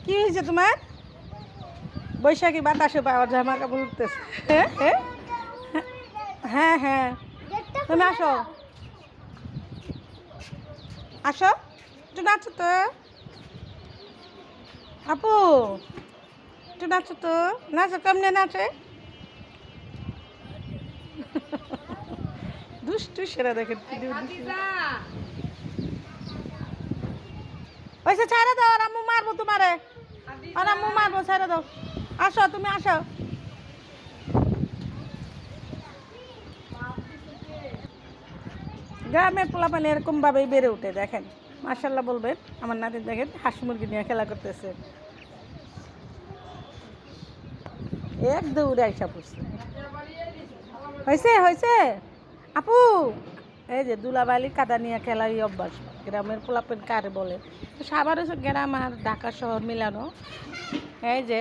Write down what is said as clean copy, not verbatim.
কি হয়েছে তোমার? বৈশাখী বাতাসে পাওয়ার জামা কাপড় উঠতেছে। হ্যাঁ হ্যাঁ, তুমি আসো আসো, একটু নাচো তো আপু, একটু নাচো তো। নাচো, কেমনে নাচে? দুষ্টু সেরা দেখেন। ওইসে ছাড়া দাও, আর আম্মু মারবো তোমারে, আর আম্মু মারবো, ছাড়া দাও। আসো, তুমি আসো। গ্রামের পোলাপানি এরকম ভাবেই বেড়ে উঠে, দেখেন মাশাল্লাহ বলবেন। আমার নাতি দেখেন হাঁস মুরগি নিয়ে খেলা করতেছে, এক দৌড়ে আইসা পড়ছে। হয়েছে হয়েছে আপু, এই যে দুলাবালি কাদা নিয়ে খেলা এই অভ্যাস গ্রামের পোলাপেন কারে বলে। তো সাভার হচ্ছে গ্রাম আর ঢাকা শহর মিলানো। এই যে